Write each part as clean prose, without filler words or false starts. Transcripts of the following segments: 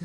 I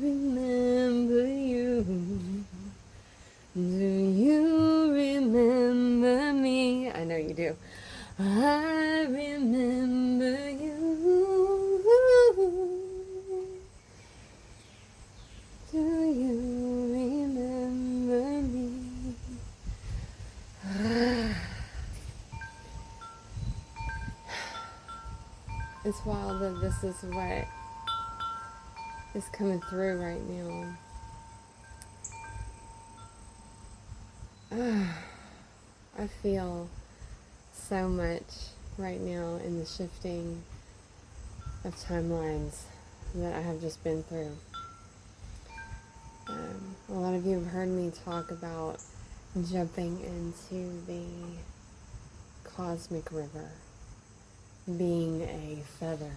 remember you. Do you remember me? I know you do. I remember you. Do you remember me? It's wild that this is what is coming through right now. I feel so much right now in the shifting of timelines that I have just been through. A lot of you have heard me talk about jumping into the cosmic river, being a feather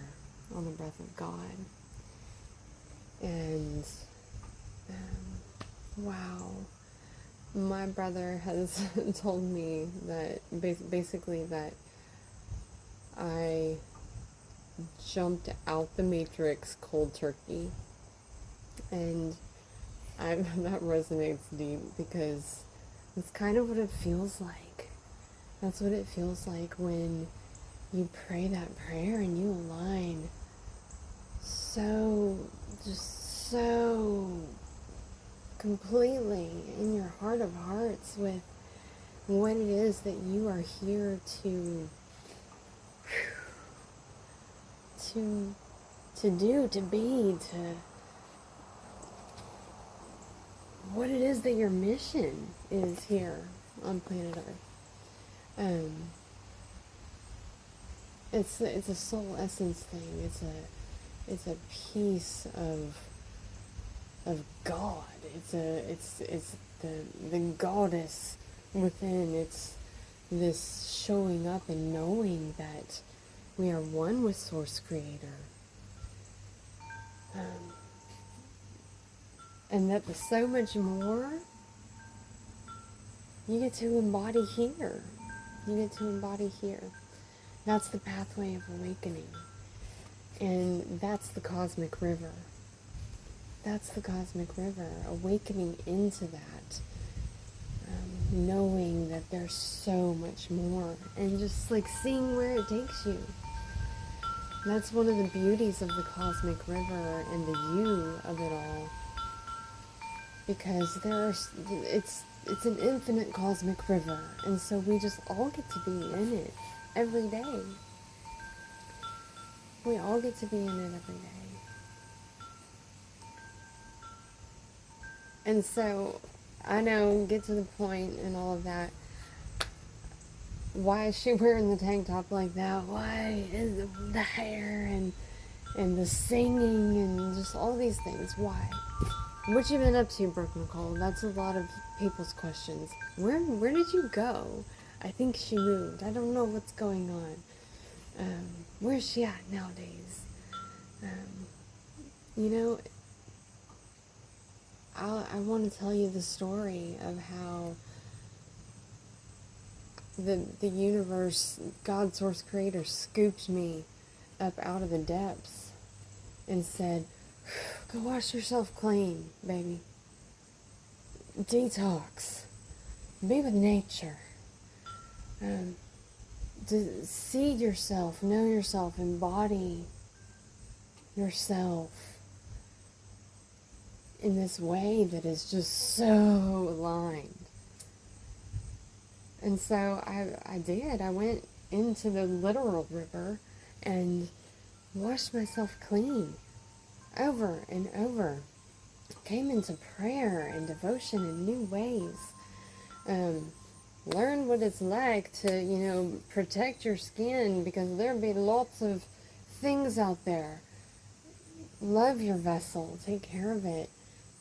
on the breath of God. And wow, my brother has told me that basically that I jumped out the matrix cold turkey, and that resonates deep because it's kind of what it feels like. That's what it feels like when you pray that prayer and you align so completely in your heart of hearts with what it is that you are here to do, to be, to what it is that your mission is here on planet Earth. It's a soul essence thing. It's a piece of God. It's the goddess within. It's this showing up and knowing that we are one with Source Creator. And that there's so much more you get to embody here. You get to embody here. That's the pathway of awakening. And that's the cosmic river. That's the cosmic river. Awakening into that. Knowing that there's so much more. And just like seeing where it takes you. That's one of the beauties of the cosmic river and the you of it all. Because it's an infinite cosmic river, and so we just all get to be in it every day. We all get to be in it every day. And so, I know, get to the point and all of that. Why is she wearing the tank top like that? Why is the hair and the singing and just all these things? Why? What you been up to, Brooke Nicole? That's a lot of people's questions. Where did you go? I think she moved. I don't know what's going on. Where's she at nowadays? I want to tell you the story of how the universe, God, Source Creator, scooped me up out of the depths and said, go wash yourself clean, baby. Detox. Be with nature. To see yourself, know yourself, embody yourself in this way that is just so aligned. And so I did. I went into the literal river and washed myself clean. Over and over. Came into prayer and devotion in new ways. learn what it's like to, protect your skin, because there'll be lots of things out there. Love your vessel, take care of it,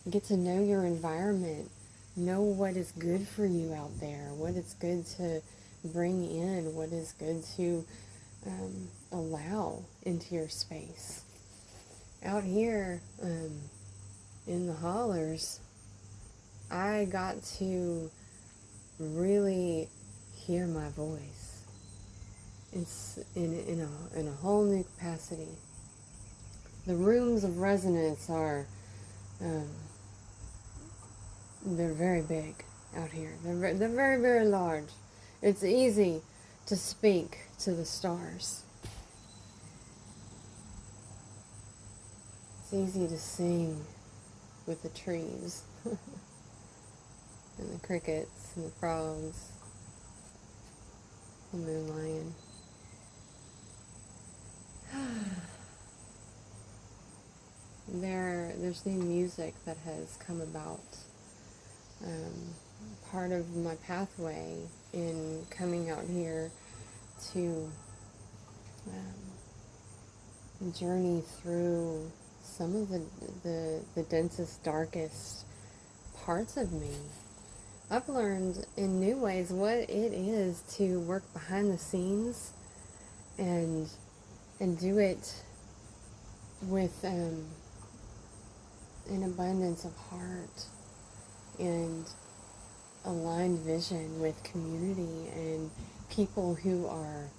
get to know your environment, know what is good for you out there, what is good to bring in, what is good to allow into your space. Out here in the hollers, I got to really hear my voice. It's in a whole new capacity. The rooms of resonance are, they're very big out here. They're very, very large. It's easy to speak to the stars. It's easy to sing with the trees and the crickets and the frogs, the moon lion. There's new music that has come about. Part of my pathway in coming out here to journey through some of the densest, darkest parts of me. I've learned in new ways what it is to work behind the scenes and do it with an abundance of heart and aligned vision with community and people who are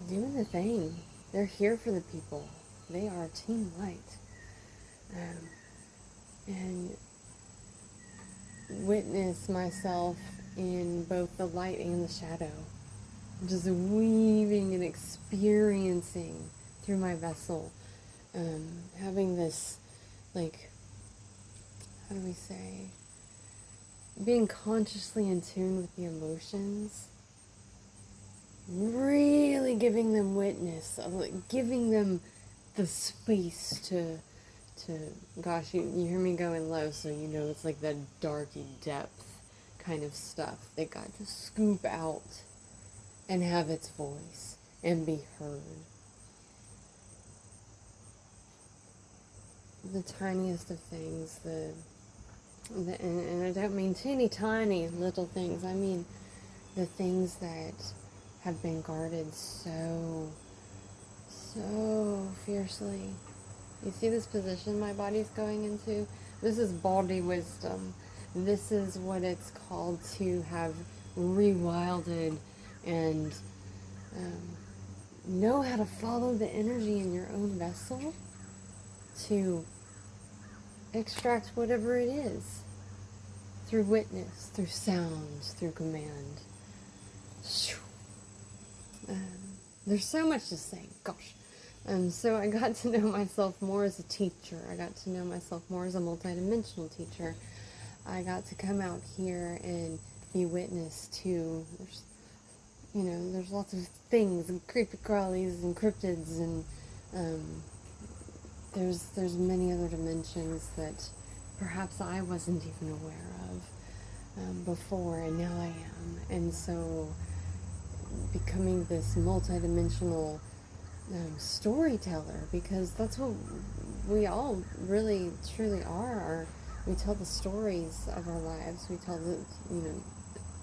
doing the thing. They're here for the people. They are Team Light. And witness myself in both the light and the shadow, just weaving and experiencing through my vessel, having this, like, how do we say, being consciously in tune with the emotions, really giving them witness, like giving them the space to gosh, you hear me going low, so you know it's like that darky depth kind of stuff that got to scoop out and have its voice and be heard. The tiniest of things, and I don't mean teeny tiny little things, I mean the things that have been guarded so fiercely. You see this position my body's going into? This is body wisdom. This is what it's called to have rewilded and know how to follow the energy in your own vessel to extract whatever it is through witness, through sounds, through command. There's so much to say, gosh. So I got to know myself more as a teacher. I got to know myself more as a multidimensional teacher. I got to come out here and be witness to, there's lots of things, and creepy crawlies and cryptids, and there's many other dimensions that perhaps I wasn't even aware of before, and now I am. And so becoming this multidimensional storyteller, because that's what we all really truly are. We tell the stories of our lives. We tell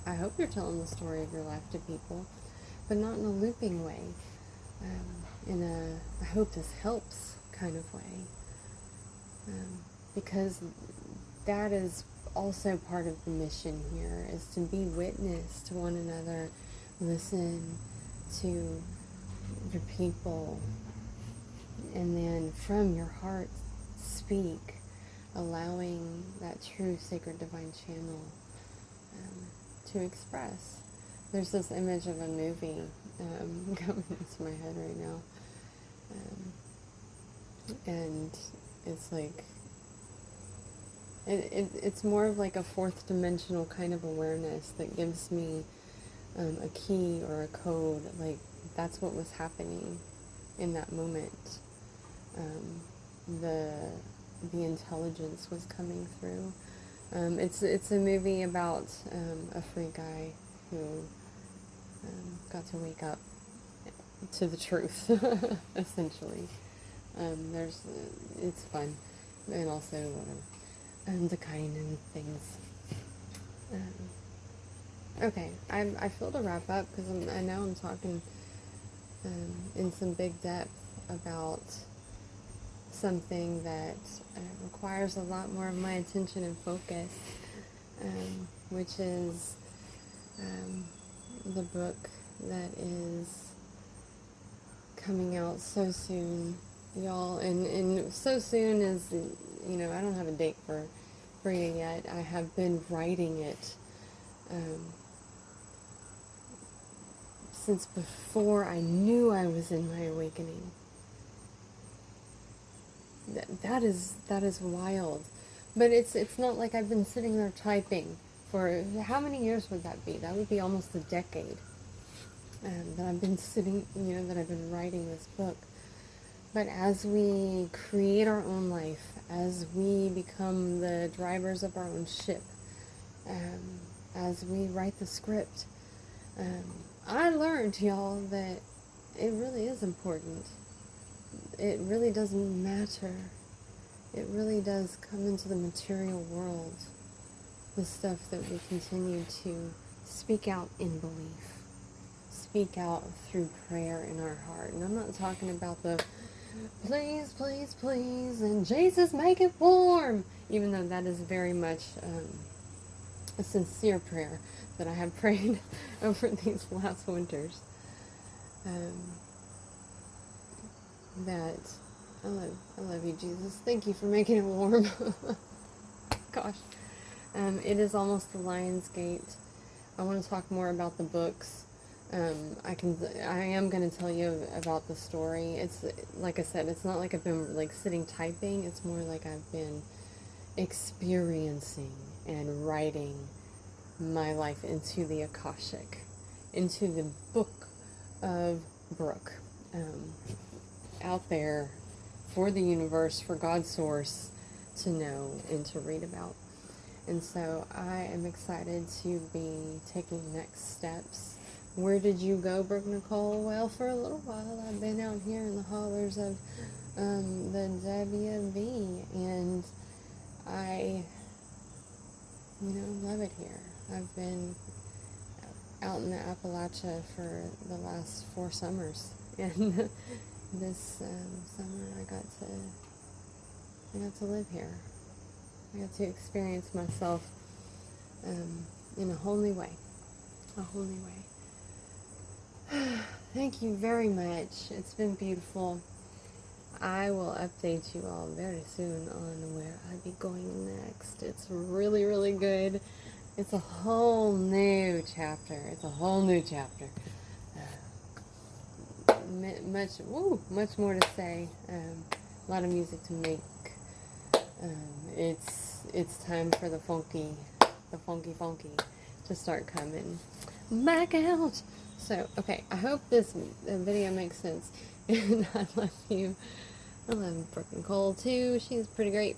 I hope you're telling the story of your life to people, but not in a looping way, in a I hope this helps kind of way, because that is also part of the mission here, is to be witness to one another, listen to your people, and then from your heart speak, allowing that true sacred divine channel to express. There's this image of a movie coming into my head right now, and it's like it's more of like a fourth dimensional kind of awareness that gives me a key or a code. Like, that's what was happening in that moment. The intelligence was coming through. It's a movie about a free guy who got to wake up to the truth, essentially. It's fun, and also the kind and things. Okay, I feel to wrap up because I know I'm talking in some big depth about something that requires a lot more of my attention and focus, which is the book that is coming out so soon, y'all. And so soon is, I don't have a date for it yet. I have been writing it since before I knew I was in my awakening. That is wild. But it's not like I've been sitting there typing for, how many years would that be? That would be almost a decade that I've been sitting, that I've been writing this book. But as we create our own life, as we become the drivers of our own ship, as we write the script, I learned, y'all, that it really is important. It really doesn't matter. It really does come into the material world, the stuff that we continue to speak out in belief, speak out through prayer in our heart. And I'm not talking about the please, please, please, and Jesus, make it warm, even though that is very much a sincere prayer that I have prayed over these last winters. That I love you, Jesus. Thank you for making it warm. Gosh. It is almost the Lion's Gate. I want to talk more about the books. I am going to tell you about the story. It's, like I said, it's not like I've been like sitting typing. It's more like I've been experiencing and writing my life into the Akashic, into the book of Brooke, out there for the universe, for God's source to know and to read about. And so I am excited to be taking next steps. Where did you go, Brooke Nicole? Well, for a little while I've been out here in the hollers of the WV, and I love it here. I've been out in the Appalachia for the last 4 summers, and this summer I got to live here. I got to experience myself in a whole new way. A whole new way. Thank you very much. It's been beautiful. I will update you all very soon on where I'll be going next. It's really, really good. It's a whole new chapter. It's a whole new chapter. Much more to say. A lot of music to make. It's time for the funky to start coming back out. So, okay, I hope this video makes sense. And I love you. I love Brooke Nicole too. She's pretty great.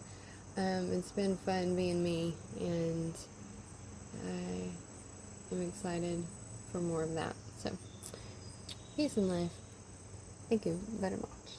It's been fun being me, and I am excited for more of that. So, peace and life. Thank you very much.